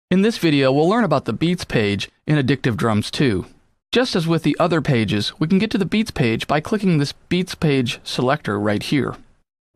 In this video, we'll learn about the Beats page in Addictive Drums 2. Just as with the other pages, we can get to the Beats page by clicking this Beats page selector right here.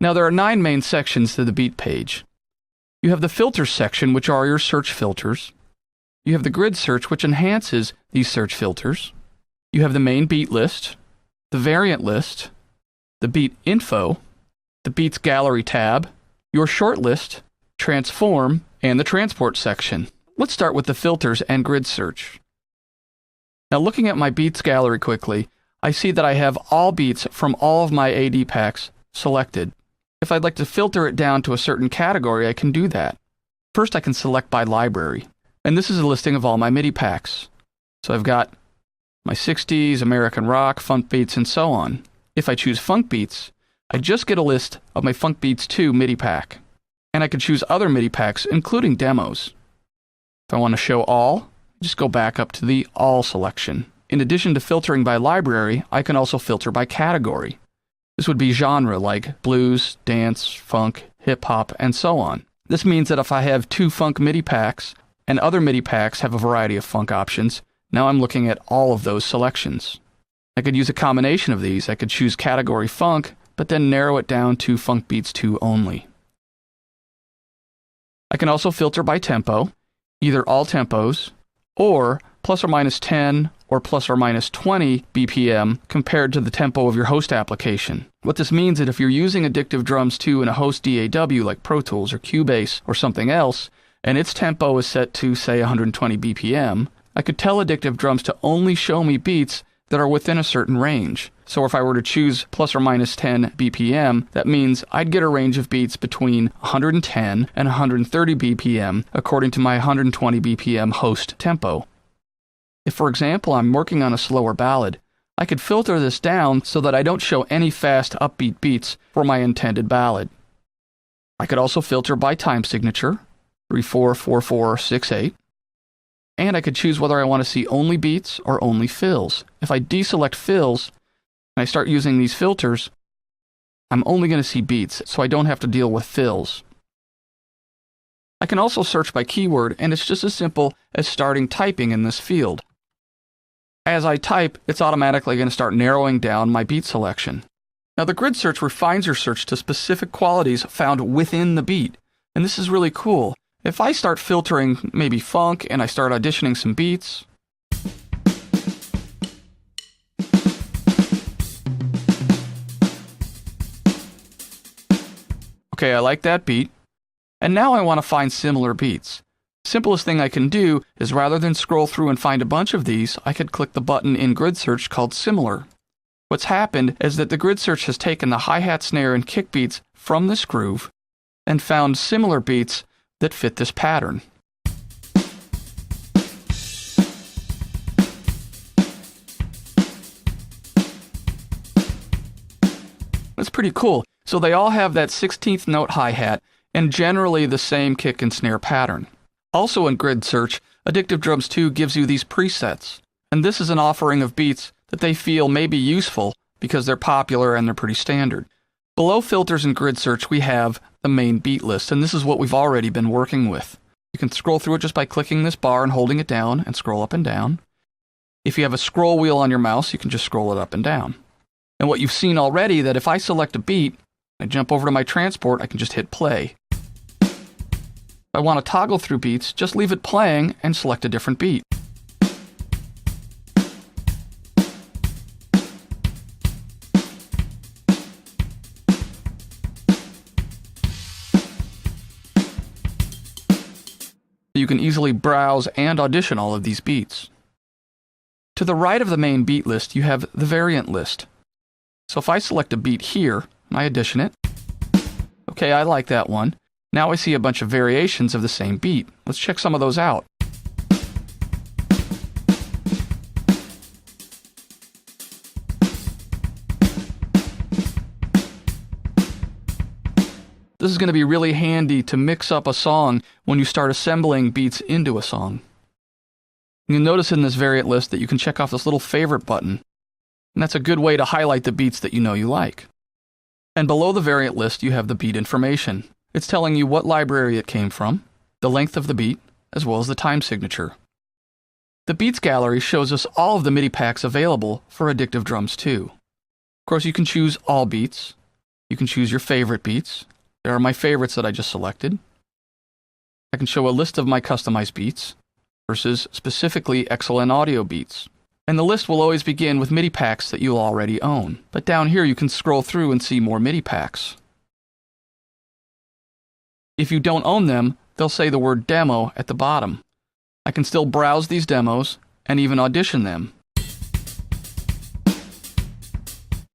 Now there are 9 main sections to the Beat page. You have the Filters section, which are your search filters. You have the Grid search, which enhances these search filters. You have the main beat list, the variant list, the beat info, the Beats gallery tab, your short list, transform, and the transport section. Let's start with the filters and grid search. Now looking at my beats gallery quickly, I see that I have all beats from all of my AD packs selected. If I'd like to filter it down to a certain category, I can do that. First I can select by library, and this is a listing of all my MIDI packs. So I've got my 60s, American rock, funk beats, and so on. If I choose funk beats, I just get a list of my Funk Beats 2 MIDI pack. And I can choose other MIDI packs, including demos. If I want to show all, just go back up to the All selection. In addition to filtering by library, I can also filter by category. This would be genre like blues, dance, funk, hip-hop, and so on. This means that if I have 2 funk MIDI packs, and other MIDI packs have a variety of funk options, now I'm looking at all of those selections. I could use a combination of these. I could choose category funk, but then narrow it down to Funk Beats 2 only. I can also filter by tempo, either all tempos, or plus or minus 10 or plus or minus 20 BPM compared to the tempo of your host application. What this means is that if you're using Addictive Drums 2 in a host DAW like Pro Tools or Cubase or something else, and its tempo is set to, say, 120 BPM, I could tell Addictive Drums to only show me beats that are within a certain range. So if I were to choose plus or minus 10 BPM, that means I'd get a range of beats between 110 and 130 BPM according to my 120 BPM host tempo. If, for example, I'm working on a slower ballad, I could filter this down so that I don't show any fast upbeat beats for my intended ballad. I could also filter by time signature, 344468. And I could choose whether I want to see only beats or only fills. If I deselect fills, and I start using these filters, I'm only going to see beats, so I don't have to deal with fills. I can also search by keyword, and it's just as simple as starting typing in this field. As I type, it's automatically going to start narrowing down my beat selection. Now the grid search refines your search to specific qualities found within the beat, and this is really cool. If I start filtering maybe funk and I start auditioning some beats, okay, I like that beat, and now I want to find similar beats. Simplest thing I can do is rather than scroll through and find a bunch of these, I could click the button in Grid Search called Similar. What's happened is that the Grid Search has taken the hi-hat, snare, and kick beats from this groove and found similar beats that fit this pattern. That's pretty cool. So they all have that 16th note hi-hat and generally the same kick and snare pattern. Also in Grid Search, Addictive Drums 2 gives you these presets, and this is an offering of beats that they feel may be useful because they're popular and they're pretty standard. Below Filters and Grid Search, we have the main beat list, and this is what we've already been working with. You can scroll through it just by clicking this bar and holding it down and scroll up and down. If you have a scroll wheel on your mouse, you can just scroll it up and down. And what you've seen already, that if I select a beat, I jump over to my transport, I can just hit play. If I want to toggle through beats, just leave it playing and select a different beat. You can easily browse and audition all of these beats. To the right of the main beat list, you have the variant list. So if I select a beat here, and I audition it, okay, I like that one. Now I see a bunch of variations of the same beat. Let's check some of those out. This is going to be really handy to mix up a song when you start assembling beats into a song. You'll notice in this variant list that you can check off this little favorite button, and that's a good way to highlight the beats that you know you like. And below the variant list, you have the beat information. It's telling you what library it came from, the length of the beat, as well as the time signature. The Beats gallery shows us all of the MIDI packs available for Addictive Drums 2. Of course, you can choose all beats. You can choose your favorite beats. There are my favorites that I just selected. I can show a list of my customized beats versus specifically XLN audio beats. And the list will always begin with MIDI packs that you'll already own. But down here you can scroll through and see more MIDI packs. If you don't own them, they'll say the word demo at the bottom. I can still browse these demos and even audition them.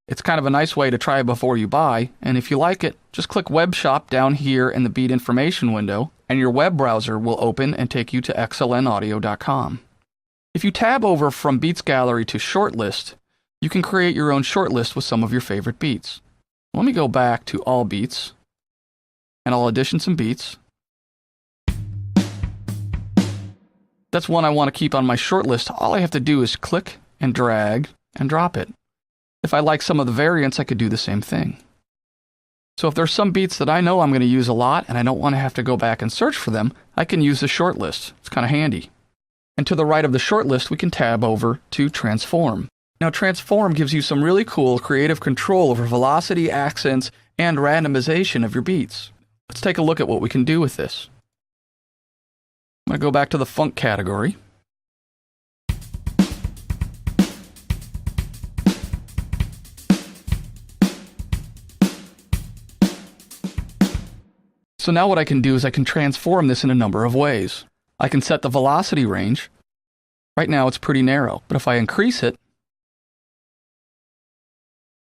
It's kind of a nice way to try before you buy, and if you like it, just click Web Shop down here in the Beat information window, and your web browser will open and take you to xlnaudio.com. If you tab over from Beats Gallery to Shortlist, you can create your own shortlist with some of your favorite beats. Let me go back to All Beats, and I'll audition some beats. That's one I want to keep on my shortlist. All I have to do is click and drag and drop it. If I like some of the variants, I could do the same thing. So if there's some beats that I know I'm going to use a lot and I don't want to have to go back and search for them, I can use the shortlist. It's kind of handy. And to the right of the shortlist, we can tab over to Transform. Now, Transform gives you some really cool creative control over velocity, accents, and randomization of your beats. Let's take a look at what we can do with this. I'm going to go back to the funk category. So now what I can do is I can transform this in a number of ways. I can set the velocity range. Right now it's pretty narrow, but if I increase it,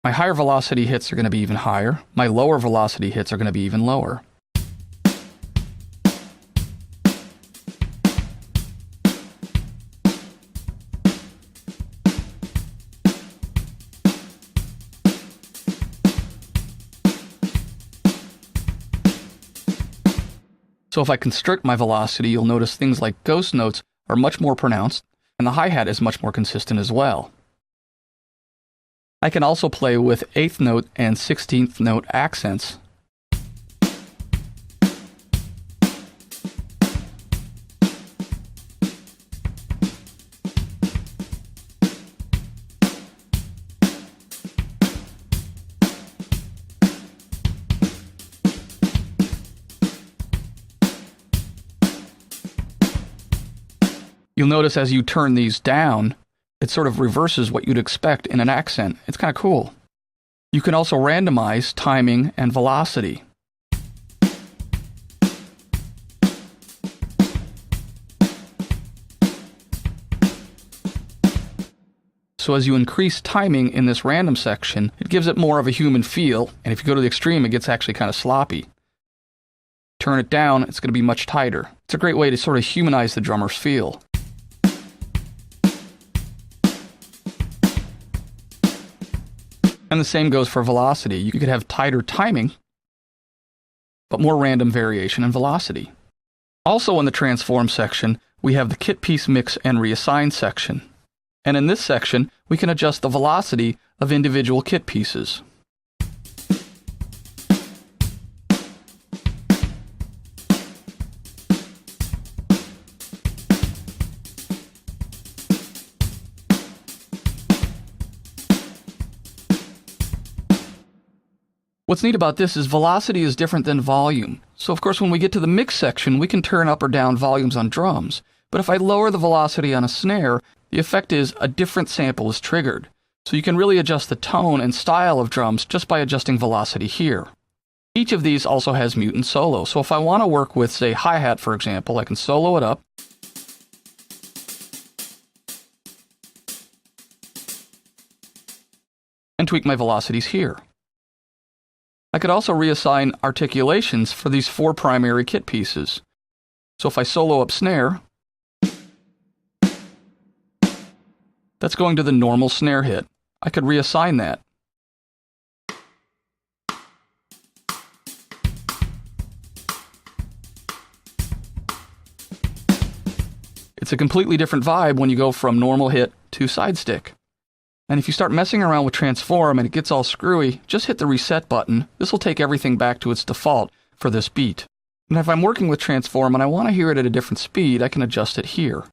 my higher velocity hits are going to be even higher. My lower velocity hits are going to be even lower. So if I constrict my velocity, you'll notice things like ghost notes are much more pronounced, and the hi-hat is much more consistent as well. I can also play with 8th note and 16th note accents. You'll notice as you turn these down, it sort of reverses what you'd expect in an accent. It's kind of cool. You can also randomize timing and velocity. So as you increase timing in this random section, it gives it more of a human feel, and if you go to the extreme, it gets actually kind of sloppy. Turn it down, it's going to be much tighter. It's a great way to sort of humanize the drummer's feel. And the same goes for velocity. You could have tighter timing, but more random variation in velocity. Also in the Transform section, we have the Kit Piece Mix and Reassign section. And in this section, we can adjust the velocity of individual kit pieces. What's neat about this is velocity is different than volume. So of course when we get to the mix section, we can turn up or down volumes on drums. But if I lower the velocity on a snare, the effect is a different sample is triggered. So you can really adjust the tone and style of drums just by adjusting velocity here. Each of these also has mute and solo. So if I want to work with, say, hi-hat, for example, I can solo it up. And tweak my velocities here. I could also reassign articulations for these 4 primary kit pieces. So if I solo up snare, that's going to the normal snare hit. I could reassign that. It's a completely different vibe when you go from normal hit to side stick. And if you start messing around with Transform and it gets all screwy, just hit the reset button. This will take everything back to its default for this beat. And if I'm working with transform and I want to hear it at a different speed, I can adjust it here.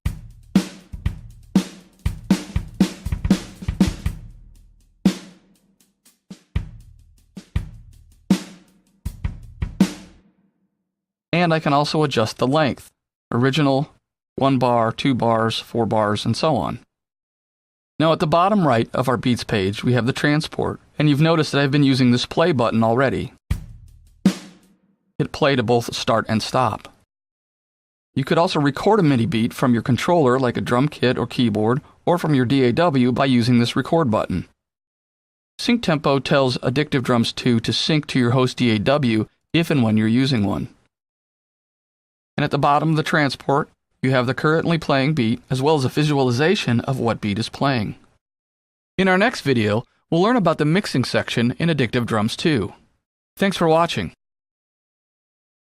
And I can also adjust the length. Original, 1 bar, 2 bars, 4 bars, and so on. Now at the bottom right of our Beats page, we have the transport, and you've noticed that I've been using this play button already. Hit play to both start and stop. You could also record a MIDI beat from your controller like a drum kit or keyboard, or from your DAW by using this record button. Sync Tempo tells Addictive Drums 2 to sync to your host DAW if and when you're using one. And at the bottom of the transport, you have the currently playing beat as well as a visualization of what beat is playing. In our next video, we'll learn about the mixing section in Addictive Drums 2. Thanks for watching.